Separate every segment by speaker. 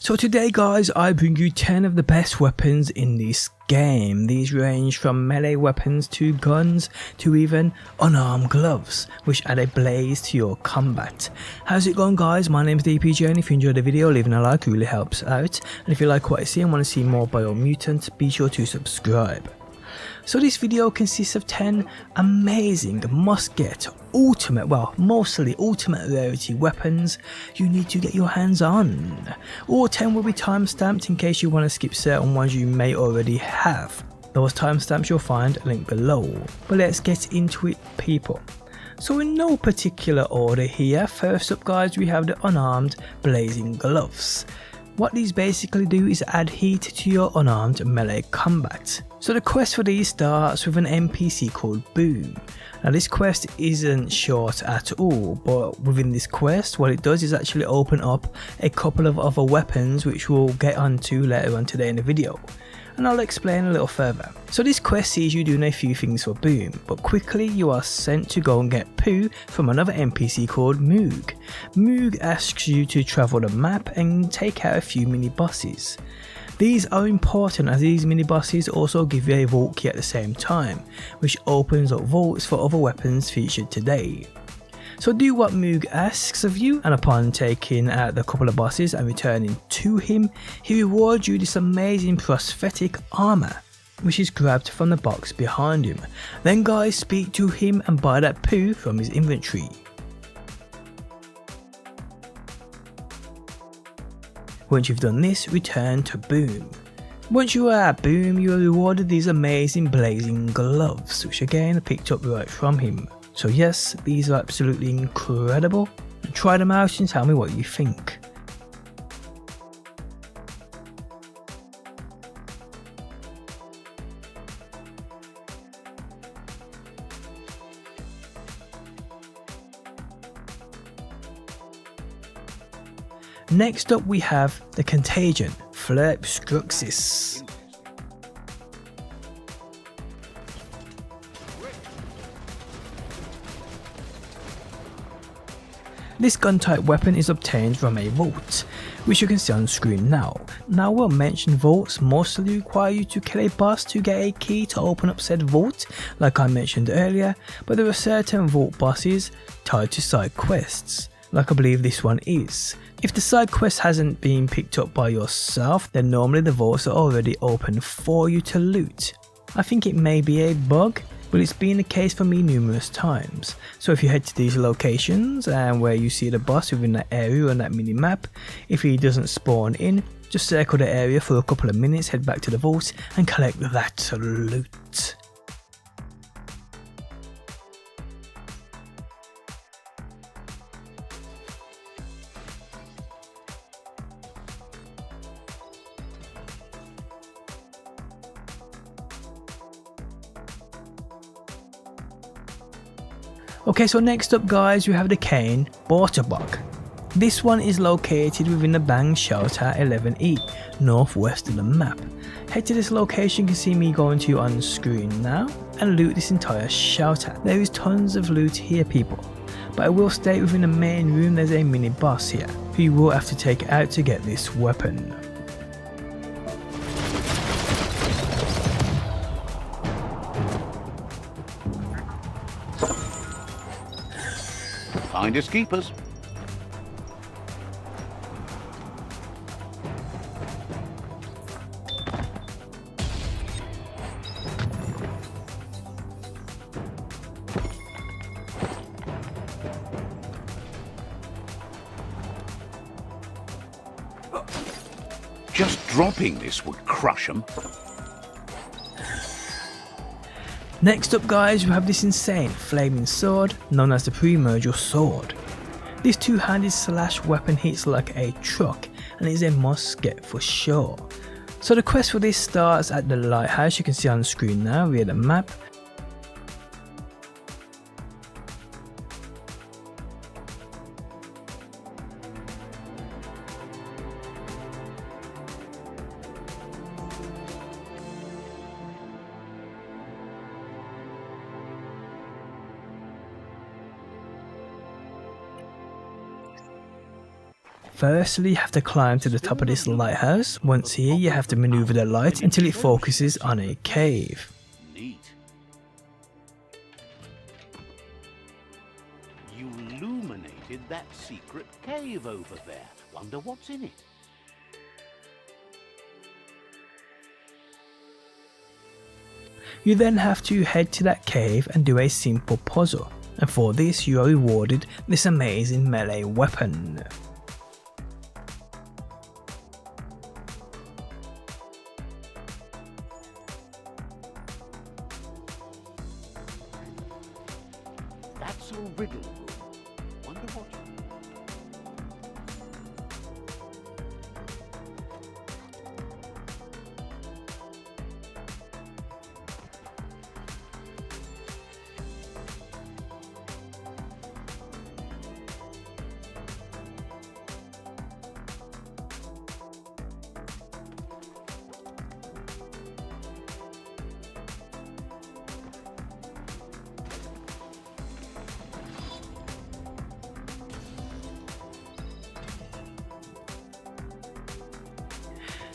Speaker 1: So today guys, I bring you 10 of the best weapons in this game. These range from melee weapons to guns to even unarmed gloves, which add a blaze to your combat. How's it going guys? My name is DPJ, and if you enjoyed the video, leaving a like really helps out. And if you like what I see and want to see more BIOMUTANT, be sure to subscribe. So this video consists of 10 amazing must get ultimate, well mostly ultimate rarity weapons you need to get your hands on. All 10 will be timestamped in case you want to skip certain ones you may already have. Those timestamps you'll find linked below. But let's get into it people. So in no particular order here, first up guys we have the unarmed blazing gloves. What these basically do is add heat to your unarmed melee combat. So the quest for these starts with an NPC called Boom. Now this quest isn't short at all, but within this quest what it does is actually open up a couple of other weapons which we'll get onto later on today in the video. And I'll explain a little further. So this quest sees you doing a few things for Boom, but quickly you are sent to go and get poo from another NPC called Moog. Moog asks you to travel the map and take out a few mini bosses. These are important as these mini bosses also give you a vault key at the same time, which opens up vaults for other weapons featured today. So do what Moog asks of you, and upon taking out the couple of bosses and returning to him, he rewards you this amazing prosthetic armor, which is grabbed from the box behind him. Then guys, speak to him and buy that poo from his inventory. Once you've done this, return to Boom. Once you are at Boom, you are rewarded these amazing blazing gloves, which again are picked up right from him. So yes, these are absolutely incredible. Try them out and tell me what you think. Next up we have the Contagion Flare Obstruxis. This gun type weapon is obtained from a vault, which you can see on screen now. Now we'll mention vaults mostly require you to kill a boss to get a key to open up said vault, like I mentioned earlier, but there are certain vault bosses tied to side quests, like I believe this one is. If the side quest hasn't been picked up by yourself, then normally the vaults are already open for you to loot. I think it may be a bug, but it's been the case for me numerous times. So if you head to these locations and where you see the boss within that area on that mini map, if he doesn't spawn in, just circle the area for a couple of minutes, head back to the vault and collect that loot. Okay, so next up guys, we have the Cane Bog. This one is located within the Bang Shelter 11E, northwest of the map. Head to this location, you can see me going to on screen now, and loot this entire shelter. There is tons of loot here people, but I will state within the main room there's a mini boss here, who you will have to take out to get this weapon.
Speaker 2: Finders keepers. Just dropping this would crush them.
Speaker 1: Next up guys, we have this insane flaming sword known as the Primordial Sword. This two-handed slash weapon hits like a truck and is a must get for sure. So the quest for this starts at the lighthouse, you can see on screen now via the map. Firstly, you have to climb to the top of this lighthouse. Once here, you have to maneuver the light until it focuses on a cave.
Speaker 2: Neat. You illuminated that secret cave over there. Wonder what's in it.
Speaker 1: You then have to head to that cave and do a simple puzzle, and for this you are rewarded this amazing melee weapon.
Speaker 2: That's a riddle room. Wonder what.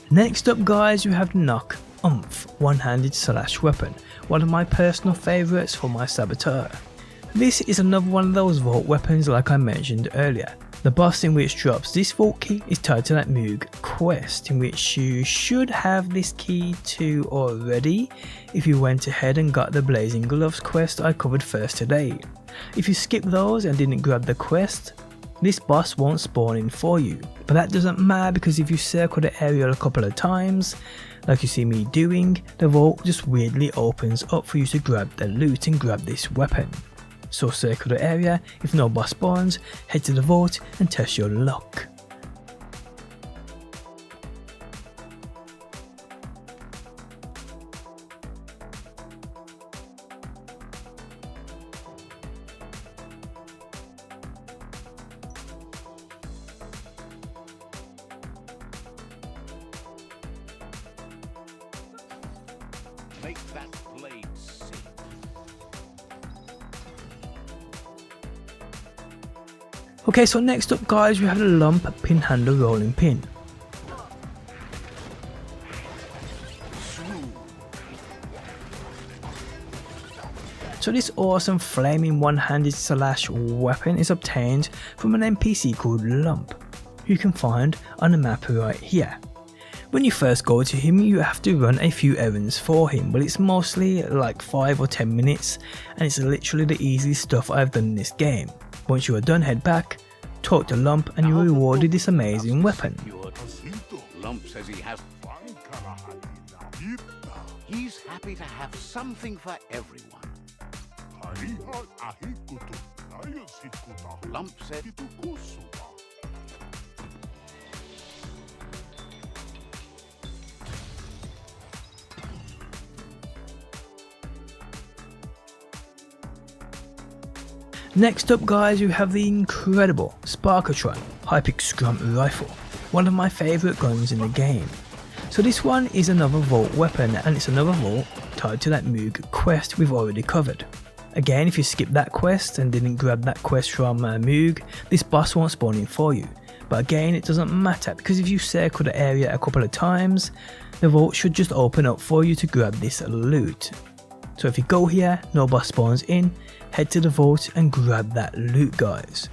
Speaker 1: Next up guys, you have the knock one-handed slash weapon, one of my personal favourites for my saboteur. This is another one of those vault weapons like I mentioned earlier. The boss in which drops this vault key is tied to that Moog quest, in which you should have this key to already if you went ahead and got the Blazing Gloves quest I covered first today. If you skip those and didn't grab the quest, this boss won't spawn in for you, but that doesn't matter because if you circle the area a couple of times, like you see me doing, the vault just weirdly opens up for you to grab the loot and grab this weapon. So circle the area, if no boss spawns, head to the vault and test your luck.
Speaker 2: Make that blade sing.
Speaker 1: Okay, so next up guys, we have the lump pin handle rolling pin. So this awesome flaming one-handed slash weapon is obtained from an NPC called Lump, who you can find on the map right here. When you first go to him, you have to run a few errands for him, but it's mostly like 5 or 10 minutes and it's literally the easiest stuff I've done in this game. Once you are done, head back, talk to Lump and you're rewarded this amazing weapon.
Speaker 2: Lump says he has. He's happy to have something for everyone. Lump said.
Speaker 1: Next up guys, you have the incredible Sparkatron Hypix Scrum Rifle, one of my favourite guns in the game. So this one is another vault weapon and it's another vault tied to that Moog quest we've already covered. Again, if you skip that quest and didn't grab that quest from Moog, this boss won't spawn in for you. But again, it doesn't matter because if you circle the area a couple of times, the vault should just open up for you to grab this loot. So if you go here, no boss spawns in, head to the vault and grab that loot guys.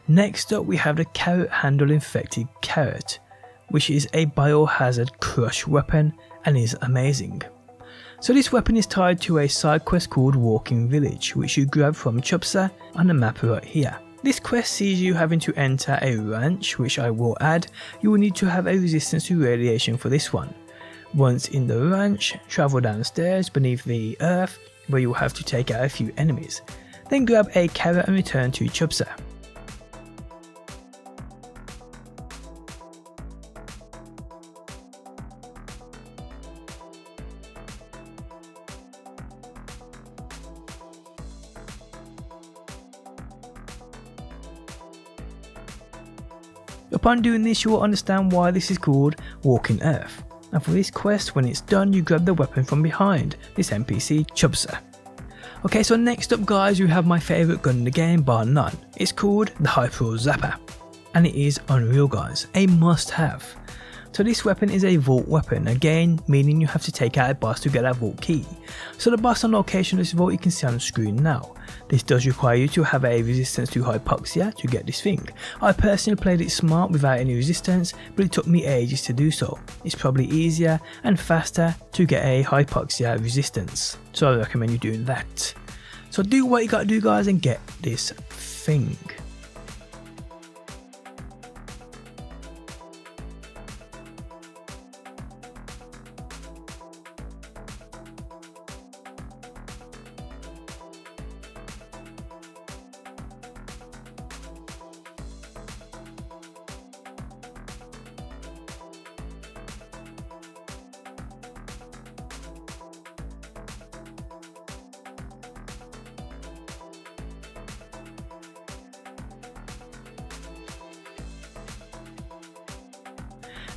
Speaker 1: Next up we have the Carrot Handle Infected Carrot, which is a biohazard crush weapon and is amazing. So this weapon is tied to a side quest called Walking Village, which you grab from Chupsa on the map right here. This quest sees you having to enter a ranch, which I will add. You will need to have a resistance to radiation for this one. Once in the ranch, travel downstairs beneath the earth where you will have to take out a few enemies. Then grab a carrot and return to Chubsa. Upon doing this, you will understand why this is called Walking Earth. And for this quest, when it's done, you grab the weapon from behind this NPC Chubsa. Okay, so next up guys, we have my favourite gun in the game bar none. It's called the Hyper Zapper, and it is unreal guys, a must have. So this weapon is a vault weapon, again meaning you have to take out a boss to get that vault key. So the boss on location of this vault you can see on the screen now. This does require you to have a resistance to hypoxia to get this thing. I personally played it smart without any resistance, but it took me ages to do so. It's probably easier and faster to get a hypoxia resistance, so I recommend you doing that. So do what you gotta do guys and get this thing.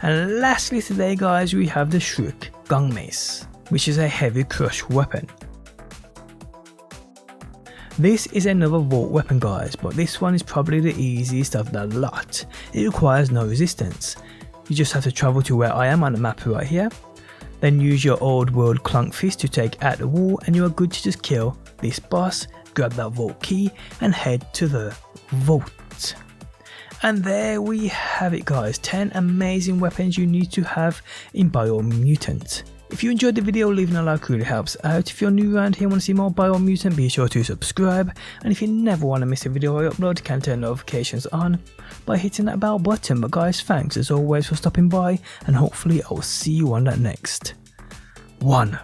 Speaker 1: And lastly today guys, we have the Shriek Gong Mace, which is a heavy crush weapon. This is another vault weapon guys, but this one is probably the easiest of the lot. It requires no resistance. You just have to travel to where I am on the map right here, then use your old world clunk fist to take out the wall, and you are good to just kill this boss, grab that vault key and head to the vault. And there we have it guys, 10 amazing weapons you need to have in BIOMUTANT. If you enjoyed the video, leaving a like really helps out. If you're new around here and want to see more BIOMUTANT, be sure to subscribe. And if you never want to miss a video I upload, you can turn notifications on by hitting that bell button. But guys, thanks as always for stopping by, and hopefully I will see you on that next one.